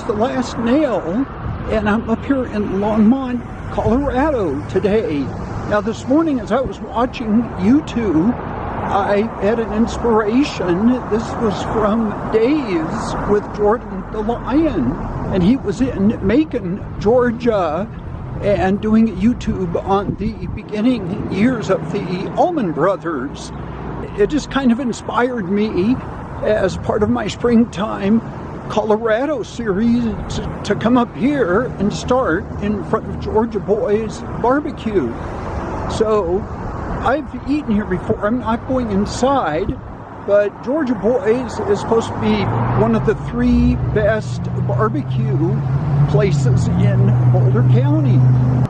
almost the last nail, and I'm up here in Longmont, Colorado today. Now this morning as I was watching YouTube, I had an inspiration. This was from Days with Jordan the Lion, and he was in Macon, Georgia, and doing a YouTube on the beginning years of the Allman Brothers. It just kind of inspired me as part of my springtime Colorado series to come up here and start in front of Georgia Boys Barbecue. So I've eaten here before. I'm not going inside, but Georgia Boys is supposed to be one of the 3 best barbecue places in Boulder County.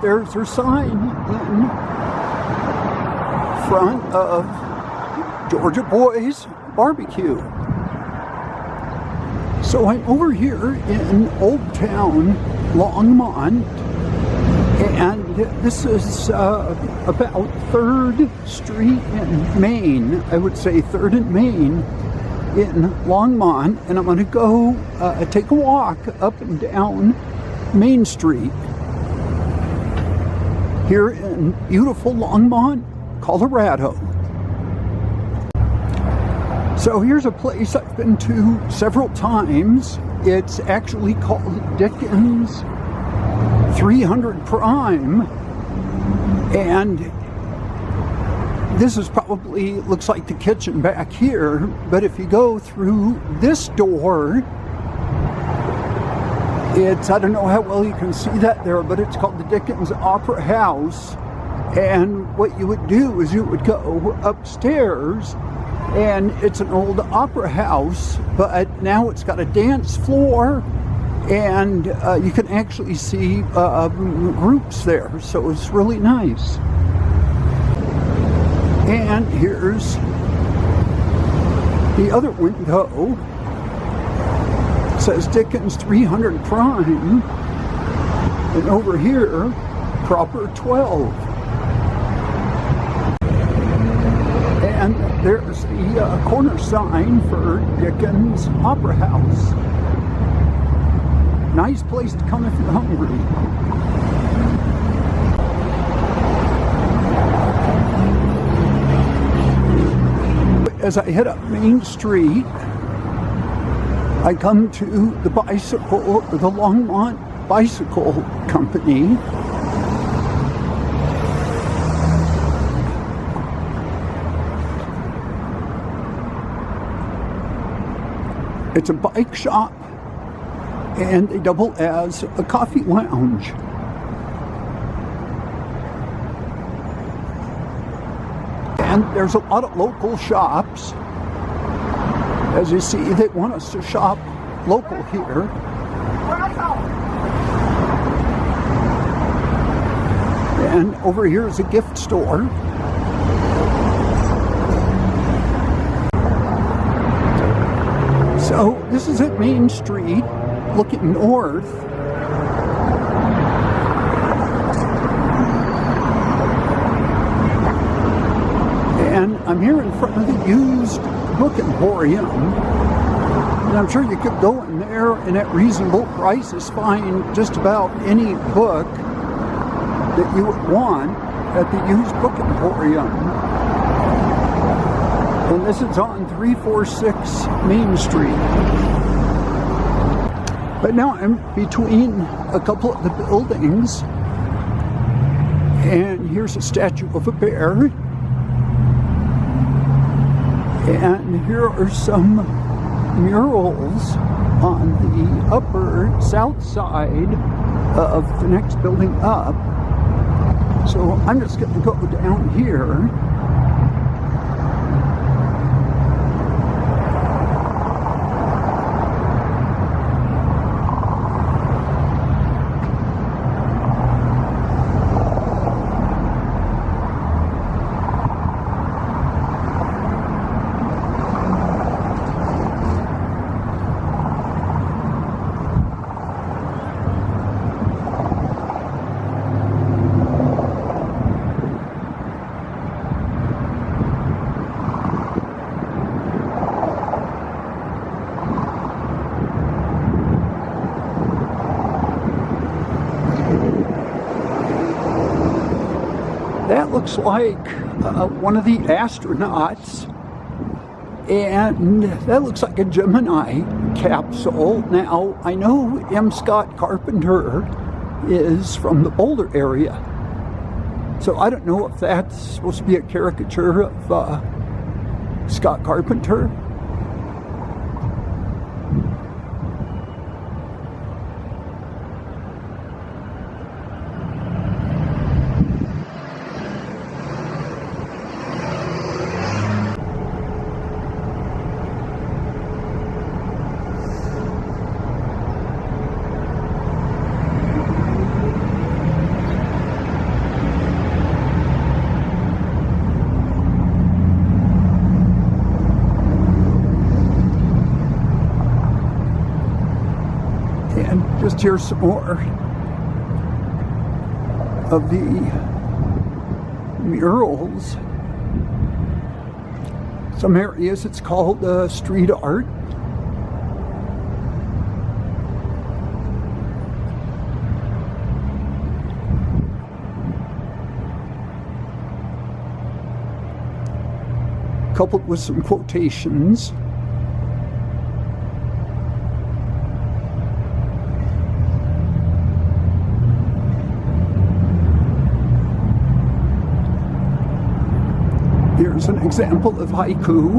There's their sign in front of Georgia Boys Barbecue. So I'm over here in Old Town, Longmont, and this is about 3rd Street in Main. I would say 3rd and Main in Longmont, and I'm going to go take a walk up and down Main Street here in beautiful Longmont, Colorado. So here's a place I've been to several times. It's actually called Dickens 300 Prime, and this is probably, looks like the kitchen back here, but if you go through this door, it's, I don't know how well you can see that there, but it's called the Dickens Opera House. And what you would do is you would go upstairs, and it's an old opera house, but now it's got a dance floor, and you can actually see groups there, so it's really nice. And here's the other window. It says Dickens 300 Prime, and over here, Proper 12. And there's the corner sign for Dickens Opera House. Nice place to come if you're hungry. As I head up Main Street, I come to the the Longmont Bicycle Company. It's a bike shop, and they double as a coffee lounge. And there's a lot of local shops. As you see, they want us to shop local here. And over here is a gift store. So this is at Main Street, looking north. And I'm here in front of the used book emporium. And I'm sure you could go in there and at reasonable prices find just about any book that you would want at the used book emporium. And this is on 346 Main Street. But now I'm between a couple of the buildings, and here's a statue of a bear. And here are some murals on the upper south side of the next building up. So I'm just going to go down here. looks like one of the astronauts, and that looks like a Gemini capsule. Now, I know M. Scott Carpenter is from the Boulder area, so I don't know if that's supposed to be a caricature of Scott Carpenter. And just here's some more of the murals. Some areas it's called street art. Coupled with some quotations. Here's an example of haiku.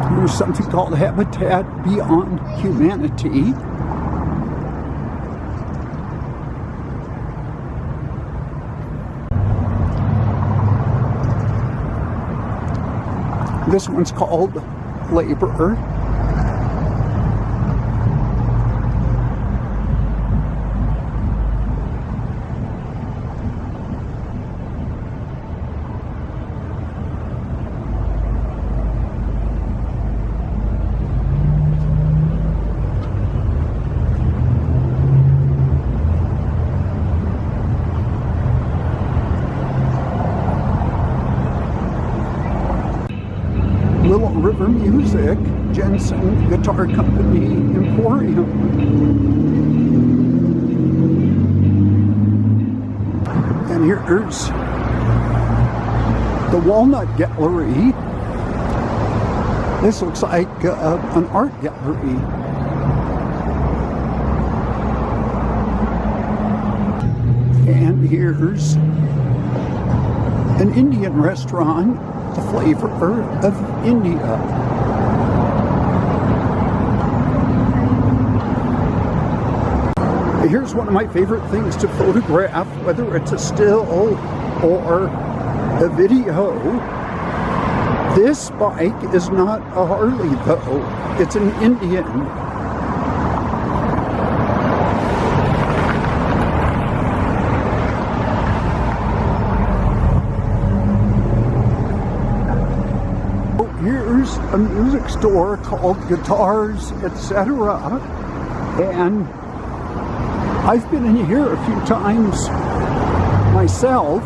Here's something called Habitat Beyond Humanity. This one's called Laborer. River Music, Jensen Guitar Company, Emporium. And here's the Walnut Gallery. This looks like an art gallery. And here's an Indian restaurant, the Flavor of India. Here's one of my favorite things to photograph, whether it's a still or a video. This bike is not a Harley though, it's an Indian. Here's a music store called Guitars, Etc. And I've been in here a few times myself.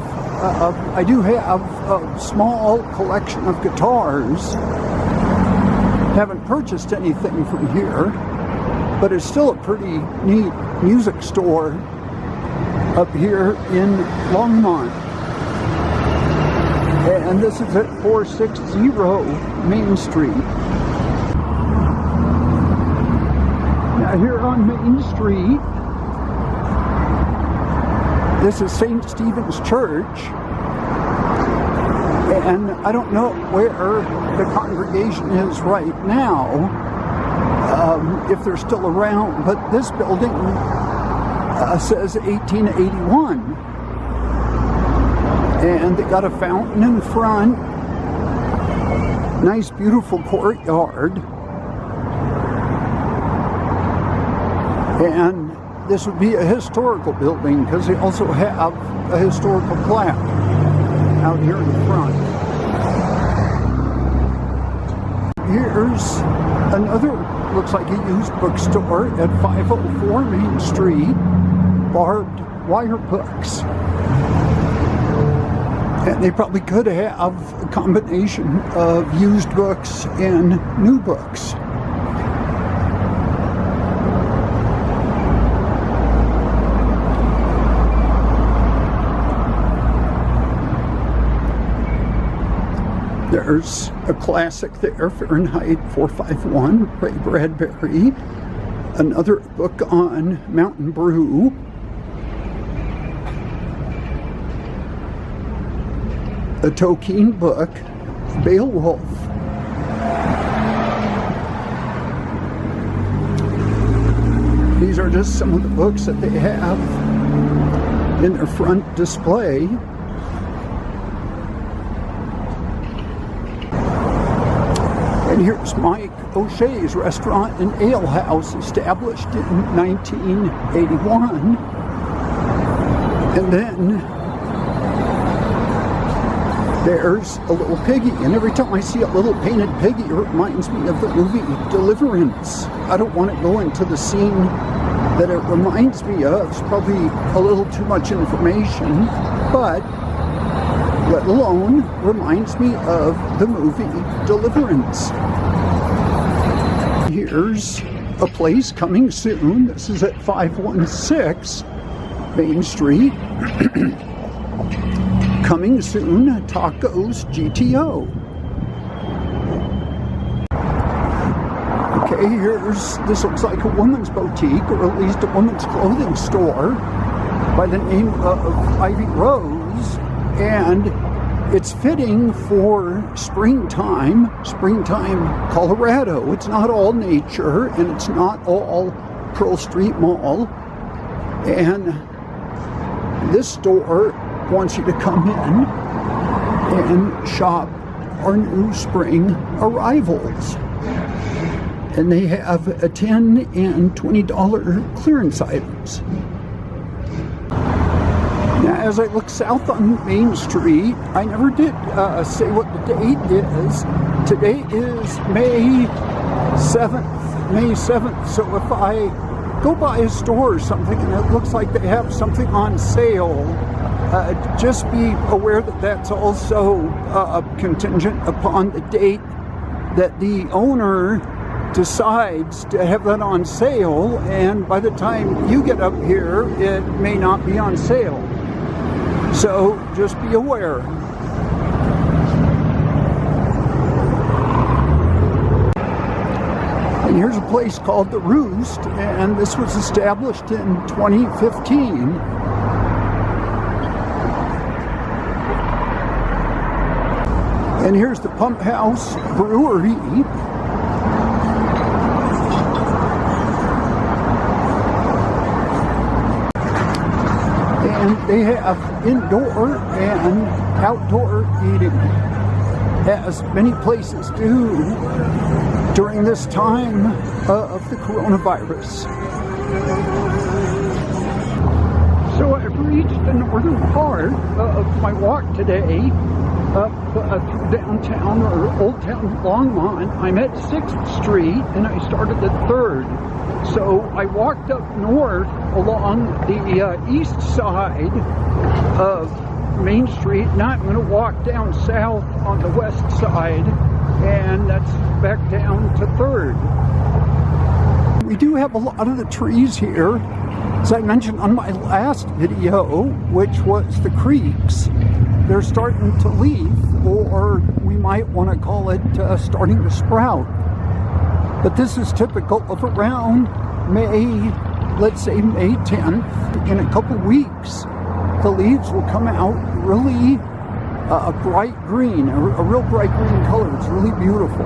I do have a small collection of guitars. Haven't purchased anything from here, but it's still a pretty neat music store up here in Longmont. And this is at 460 Main Street. Now here on Main Street, this is St. Stephen's Church. And I don't know where the congregation is right now, if they're still around, but this building says 1881. And they got a fountain in front, nice beautiful courtyard, and this would be a historical building because they also have a historical plaque out here in the front. Here's another looks like a used bookstore at 504 Main Street. Barbed wire books. And they probably could have a combination of used books and new books. There's a classic there, Fahrenheit 451, Ray Bradbury. Another book on Mountain Brew. A Tolkien book, Beowulf. These are just some of the books that they have in their front display. And here's Mike O'Shea's Restaurant and Ale House, established in 1981. And then there's a little piggy. And every time I see a little painted piggy, it reminds me of the movie Deliverance. I don't want to go into the scene that it reminds me of. It's probably a little too much information, but let alone reminds me of the movie Deliverance. Here's a place coming soon. This is at 516 Main Street. Coming soon, Tacos GTO. Okay, this looks like a woman's boutique, or at least a woman's clothing store by the name of Ivy Rose. And it's fitting for springtime Colorado. It's not all nature, and it's not all Pearl Street Mall. And this store wants you to come in and shop our new spring arrivals. And they have a $10 and $20 clearance items. Now, as I look south on Main Street, I never did say what the date is. Today is May 7th. So if I go by a store or something and it looks like they have something on sale, just be aware that that's also contingent upon the date that the owner decides to have that on sale, and by the time you get up here, it may not be on sale. So just be aware. And here's a place called The Roost, and this was established in 2015. And here's the Pump House Brewery. And they have indoor and outdoor eating, as many places do during this time of the coronavirus. So I've reached the northern part of my walk today, up through downtown, or Old Town Longmont. I'm at 6th Street and I started at 3rd. So I walked up north along the east side of Main Street. Now I'm going to walk down south on the west side, and that's back down to 3rd. We do have a lot of the trees here, as I mentioned on my last video, which was the creeks. They're starting to leaf, or we might want to call it starting to sprout. But this is typical of around May, let's say May 10th. In a couple weeks, the leaves will come out really a bright green, a real bright green color. It's really beautiful.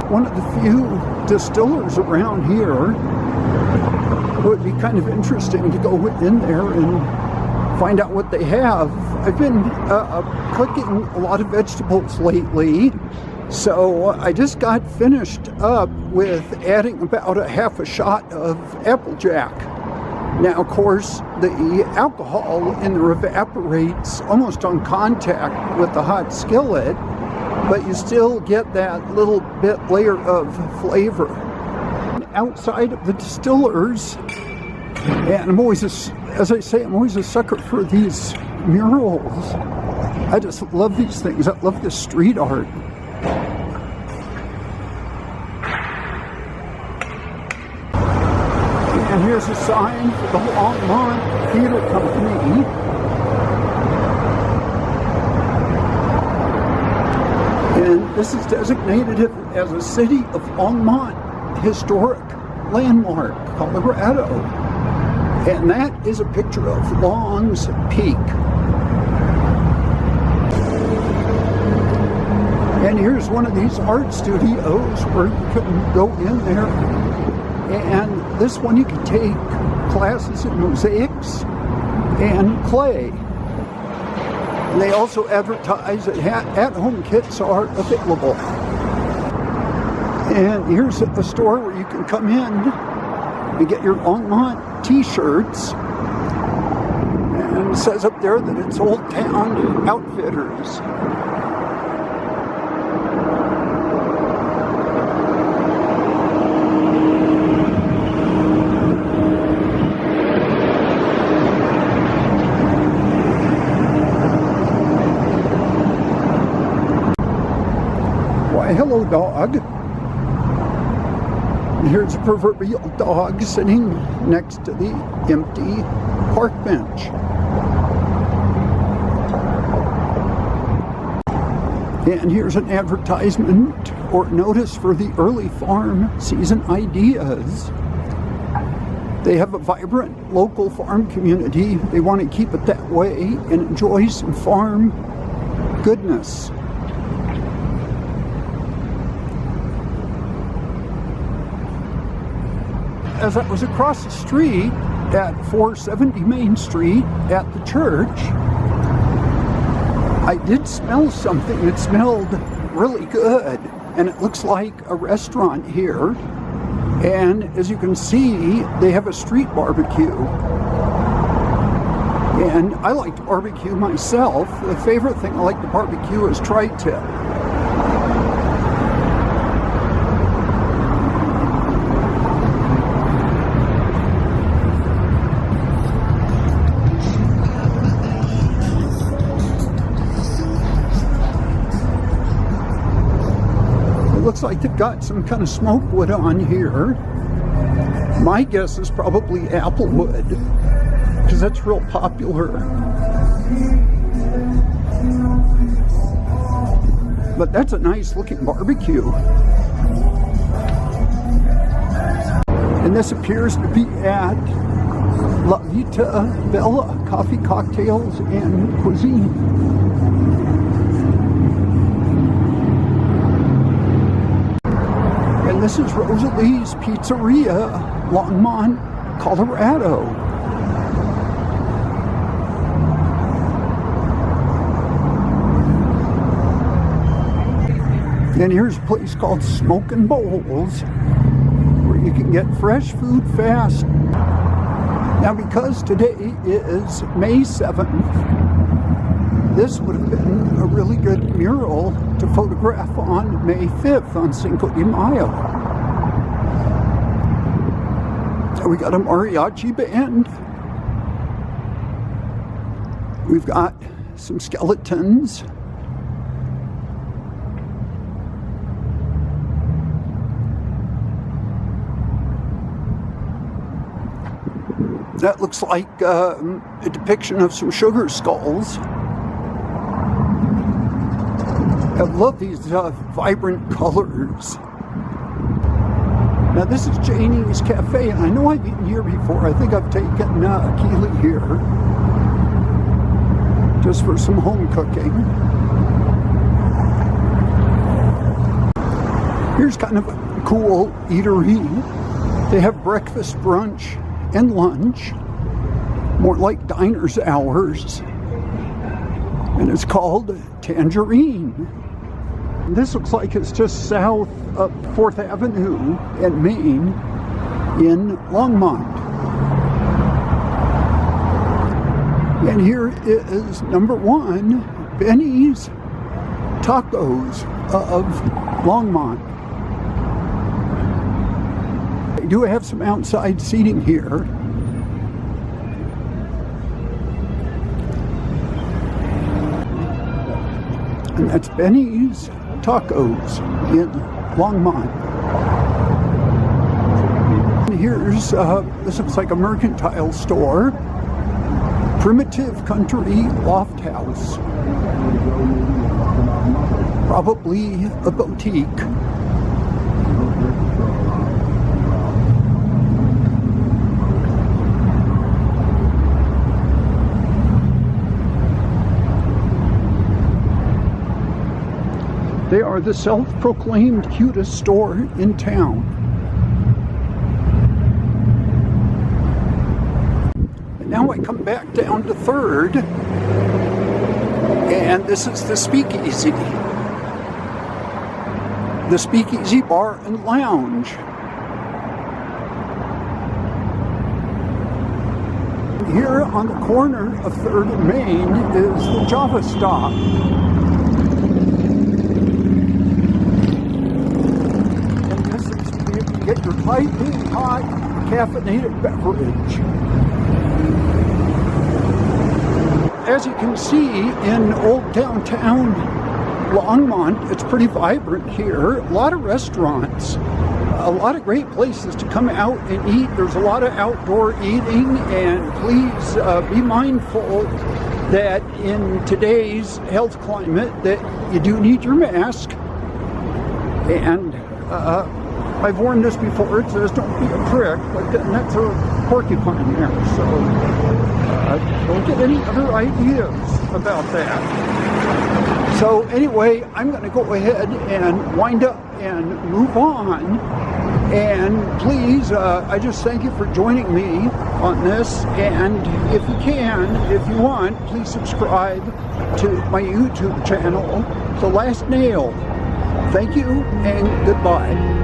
One of the few distillers around here. It would be kind of interesting to go in there and find out what they have. I've been cooking a lot of vegetables lately, so I just got finished up with adding about a half a shot of Applejack. Now, of course, the alcohol in there evaporates almost on contact with the hot skillet, but you still get that little bit layer of flavor. Outside of the distillers, and I'm always, as I say, I'm always a sucker for these murals. I just love these things. I love this street art. And here's a sign for the Longmont Theater Company. And this is designated as a City of Longmont Historic Landmark, Colorado. And that is a picture of Long's Peak. And here's one of these art studios where you can go in there. And this one you can take classes in mosaics and clay. And they also advertise that at-home kits are available. And here's a store where you can come in and get your Longmont t-shirts. And it says up there that it's Old Town Outfitters. Why, hello, dog. Here's a proverbial dog sitting next to the empty park bench. And here's an advertisement or notice for the early farm season ideas. They have a vibrant local farm community. They want to keep it that way and enjoy some farm goodness. As I was across the street at 470 Main Street at the church, I did smell something. It smelled really good, and it looks like a restaurant here. And as you can see, they have a street barbecue. And I like to barbecue myself. The favorite thing I like to barbecue is tri-tip. Looks like they've got some kind of smoke wood on here. My guess is probably apple wood, because that's real popular. But that's a nice looking barbecue. And this appears to be at La Vita Bella Coffee, Cocktails, and Cuisine. And this is Rosalie's Pizzeria, Longmont, Colorado. And here's a place called Smokin' Bowls, where you can get fresh food fast. Now, because today is May 7th, this would have been a really good mural to photograph on May 5th on Cinco de Mayo. So we got a mariachi band. We've got some skeletons. That looks like a depiction of some sugar skulls. I love these vibrant colors. Now this is Janie's Cafe, and I know I've eaten here before. I think I've taken Keely here just for some home cooking. Here's kind of a cool eatery. They have breakfast, brunch, and lunch. More like diner's hours. And it's called Tangerine. This looks like it's just south of 4th Avenue and Main in Longmont. And here is number 1, Benny's tacos of Longmont. They do have some outside seating here. And that's Benny's Tacos in Longmont. And here's, this looks like a mercantile store. Primitive Country Loft House. Probably a boutique. They are the self-proclaimed cutest store in town. And now I come back down to 3rd, and this is the Speakeasy. The Speakeasy Bar and Lounge. Here on the corner of 3rd and Main is the Java Stop. Get your piping hot caffeinated beverage. As you can see in old downtown Longmont, it's pretty vibrant here. A lot of restaurants, a lot of great places to come out and eat. There's a lot of outdoor eating, and please be mindful that in today's health climate that you do need your mask. And I've warned this before, it says don't be a prick, but that's a porcupine there, so don't get any other ideas about that. So anyway, I'm going to go ahead and wind up and move on, and please, I just thank you for joining me on this, and if you can, if you want, please subscribe to my YouTube channel, The Last Nail. Thank you, and goodbye.